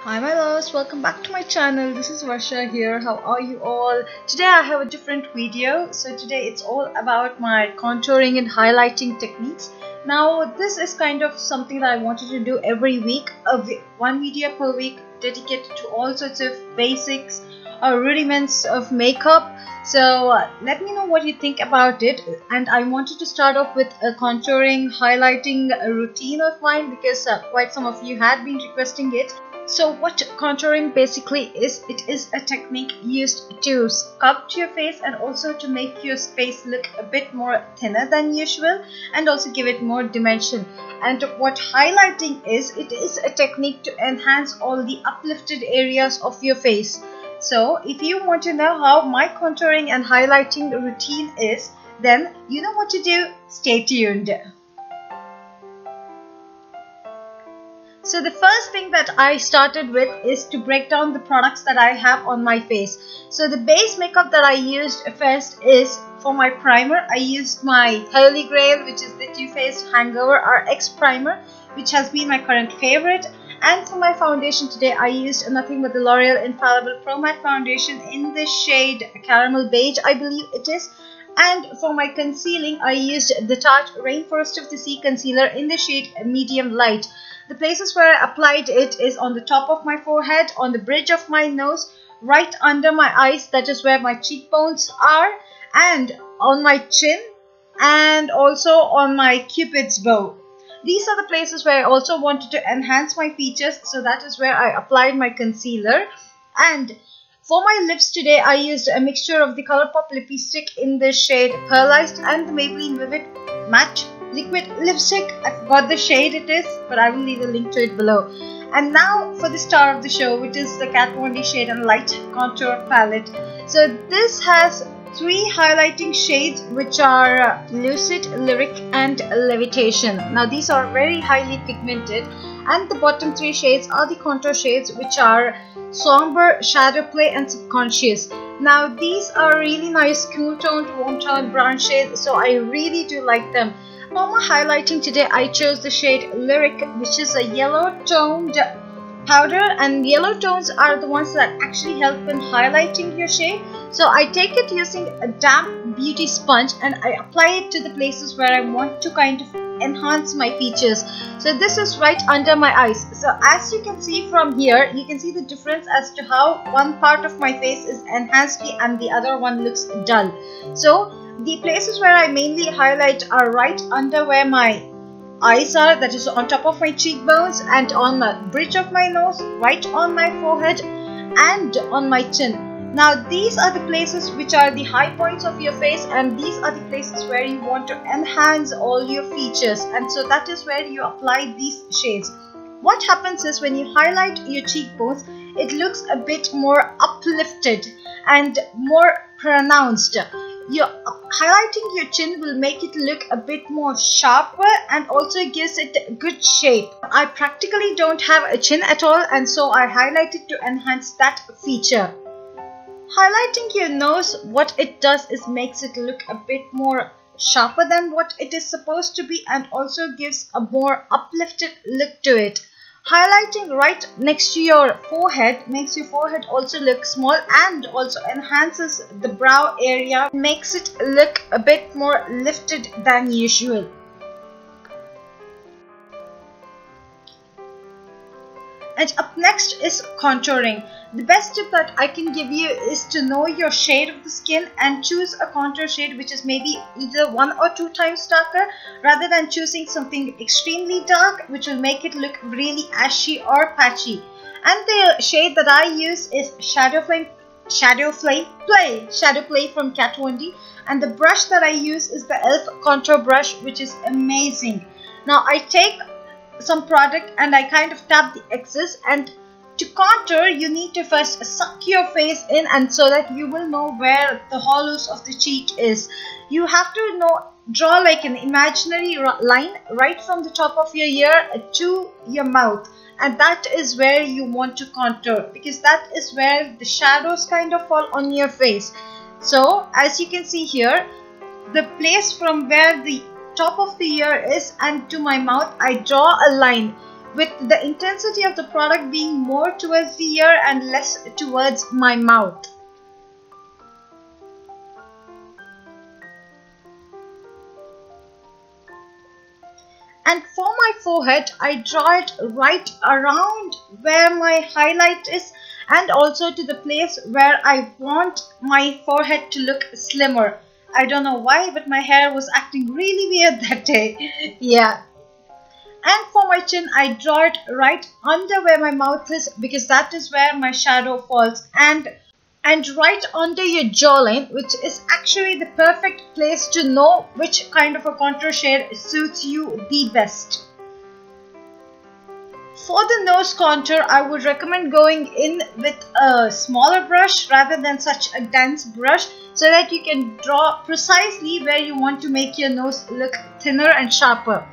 Hi my loves, welcome back to my channel. This is Varsha here. How are you all? Today I have a different video. So today it's all about my contouring and highlighting techniques. Now this is kind of something that I wanted to do every week. One video per week dedicated to all sorts of basics or rudiments of makeup. So let me know what you think about it. And I wanted to start off with a contouring highlighting routine of mine because quite some of you had been requesting it. So what contouring basically is, it is a technique used to sculpt your face and also to make your face look a bit more thinner than usual and also give it more dimension. And what highlighting is, it is a technique to enhance all the uplifted areas of your face. So if you want to know how my contouring and highlighting routine is, then you know what to do. Stay tuned. So the first thing that I started with is to break down the products that I have on my face. So the base makeup that I used first is for my primer. I used my Holy Grail, which is the Too Faced Hangover RX primer, which has been my current favorite. And for my foundation today, I used nothing but the L'Oreal Infallible Pro Matte Foundation in the shade Caramel Beige, I believe it is. And for my concealing, I used the Tarte Rainforest of the Sea concealer in the shade Medium Light. The places where I applied it is on the top of my forehead, on the bridge of my nose, right under my eyes, that is where my cheekbones are, and on my chin, and also on my cupid's bow. These are the places where I also wanted to enhance my features, so that is where I applied my concealer. And for my lips today, I used a mixture of the Colourpop Lippei stick in the shade Pearlized and the Maybelline Vivid Matte Liquid Lipstick. I forgot the shade it is, but I will leave a link to it below. And now for the star of the show, which is the Kat Von D Shade and Light Contour Palette. So this has three highlighting shades, which are Lucid, Lyric and Levitation. Now these are very highly pigmented, and the bottom three shades are the contour shades, which are Somber, Shadow Play and Subconscious. Now these are really nice cool toned, warm toned brown shades, so I really do like them. For my highlighting today, I chose the shade Lyric, which is a yellow toned powder, and yellow tones are the ones that actually help in highlighting your shade. So I take it using a damp beauty sponge and I apply it to the places where I want to kind of enhance my features. So this is right under my eyes. So as you can see from here, you can see the difference as to how one part of my face is enhanced and the other one looks dull. So the places where I mainly highlight are right under where my eyes are, that is on top of my cheekbones and on the bridge of my nose, right on my forehead and on my chin. Now these are the places which are the high points of your face, and these are the places where you want to enhance all your features, and so that is where you apply these shades. What happens is when you highlight your cheekbones, it looks a bit more uplifted and more pronounced. Highlighting your chin will make it look a bit more sharper and also gives it a good shape. I practically don't have a chin at all, and so I highlighted to enhance that feature. Highlighting your nose, what it does is makes it look a bit more sharper than what it is supposed to be, and also gives a more uplifted look to it. Highlighting right next to your forehead makes your forehead also look small and also enhances the brow area, makes it look a bit more lifted than usual. And up next is contouring. The best tip that I can give you is to know your shade of the skin and choose a contour shade which is maybe either 1 or 2 times darker, rather than choosing something extremely dark which will make it look really ashy or patchy. And the shade that I use is Shadow Play from Kat Von D, and the brush that I use is the e.l.f. contour brush, which is amazing. Now I take some product and I kind of tap the excess, and to contour you need to first suck your face in, and so that you will know where the hollows of the cheek is. You have to draw like an imaginary line right from the top of your ear to your mouth, and that is where you want to contour, because that is where the shadows kind of fall on your face. So as you can see here, the place from where the top of the ear is and to my mouth, I draw a line. with the intensity of the product being more towards the ear and less towards my mouth. And for my forehead, I draw it right around where my highlight is and also to the place where I want my forehead to look slimmer. I don't know why, but my hair was acting really weird that day. Yeah. And for my chin, I draw it right under where my mouth is because that is where my shadow falls. And right under your jawline, which is actually the perfect place to know which kind of a contour shade suits you the best. For the nose contour, I would recommend going in with a smaller brush rather than such a dense brush so that you can draw precisely where you want to make your nose look thinner and sharper.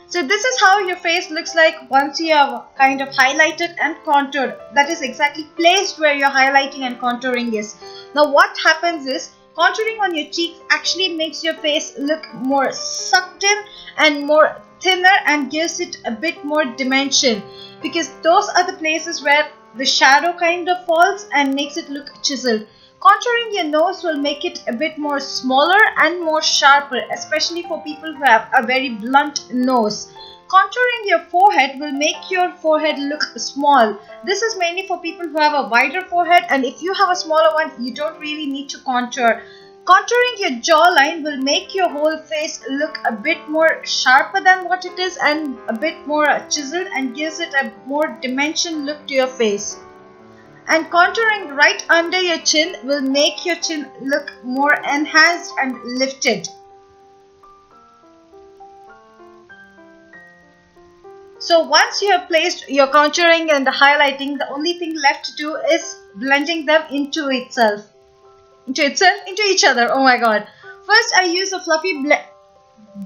So this is how your face looks like once you have kind of highlighted and contoured. That is exactly placed where your highlighting and contouring is. Now what happens is, contouring on your cheeks actually makes your face look more sucked in and more thinner and gives it a bit more dimension, because those are the places where the shadow kind of falls and makes it look chiseled. Contouring your nose will make it a bit more smaller and more sharper, especially for people who have a very blunt nose. Contouring your forehead will make your forehead look small. This is mainly for people who have a wider forehead, and if you have a smaller one, you don't really need to contour. Contouring your jawline will make your whole face look a bit more sharper than what it is and a bit more chiseled and gives it a more dimension look to your face. And contouring right under your chin will make your chin look more enhanced and lifted. So once you have placed your contouring and the highlighting, the only thing left to do is blending them into each other. Oh my god. First I use a fluffy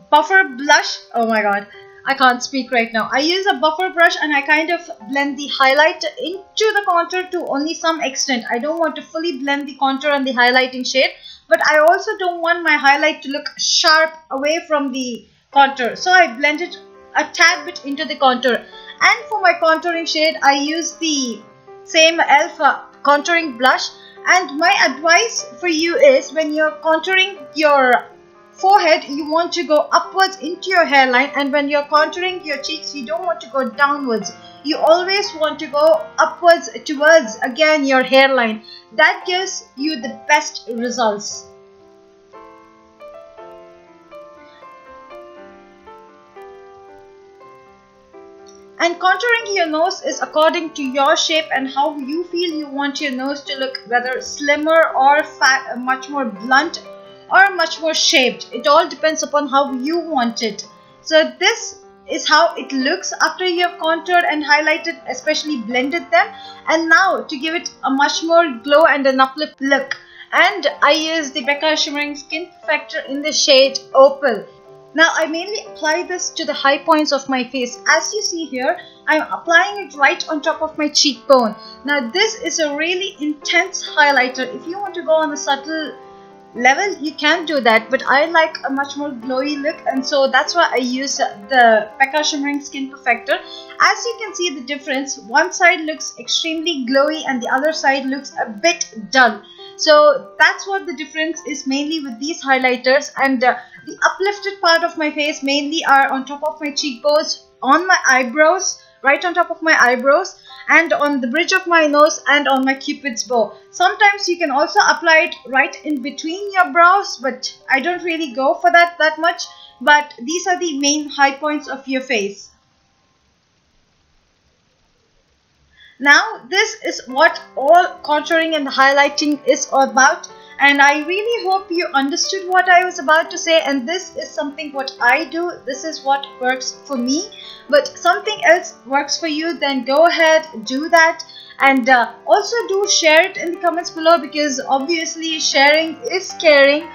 buffer blush. Oh my god, I can't speak right now. I use a buffer brush and I kind of blend the highlight into the contour to only some extent. I don't want to fully blend the contour and the highlighting shade, but I also don't want my highlight to look sharp away from the contour. So I blend it a tad bit into the contour. And for my contouring shade, I use the same e.l.f. contouring blush. And my advice for you is, when you're contouring your forehead, you want to go upwards into your hairline, and when you're contouring your cheeks, you don't want to go downwards. You always want to go upwards towards, again, your hairline. That gives you the best results. And contouring your nose is according to your shape and how you feel you want your nose to look, whether slimmer or fat, much more blunt or much more shaped. It all depends upon how you want it. So this is how it looks after you have contoured and highlighted, especially blended them. And now to give it a much more glow and an uplift look, and I use the Becca Shimmering Skin Perfector in the shade Opal. Now I mainly apply this to the high points of my face. As you see here, I'm applying it right on top of my cheekbone. Now this is a really intense highlighter. If you want to go on a subtle level, you can do that, but I like a much more glowy look, and so that's why I use the Becca Shimmering Skin Perfector. As you can see the difference, one side looks extremely glowy and the other side looks a bit dull. So that's what the difference is mainly with these highlighters. And the uplifted part of my face mainly are on top of my cheekbones, on my eyebrows, right on top of my eyebrows, and on the bridge of my nose and on my cupid's bow. Sometimes you can also apply it right in between your brows, but I don't really go for that much. But these are the main high points of your face. Now this is what all contouring and highlighting is all about, and I really hope you understood what I was about to say. And this is something what I do, this is what works for me. But something else works for you, then go ahead, do that. And also do share it in the comments below, because obviously sharing is caring.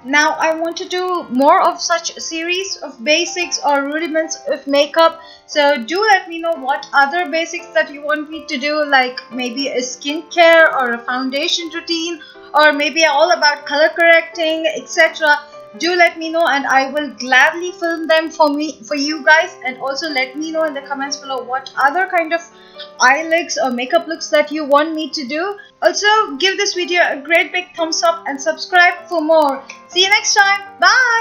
Now I want to do more of such series of basics or rudiments of makeup. So do let me know what other basics that you want me to do, like maybe a skincare or a foundation routine, or maybe all about color correcting, etc. do let me know, and I will gladly film them for you guys. And also let me know in the comments below what other kind of eye looks or makeup looks that you want me to do. Also give this video a great big thumbs up and subscribe for more. See you next time. Bye.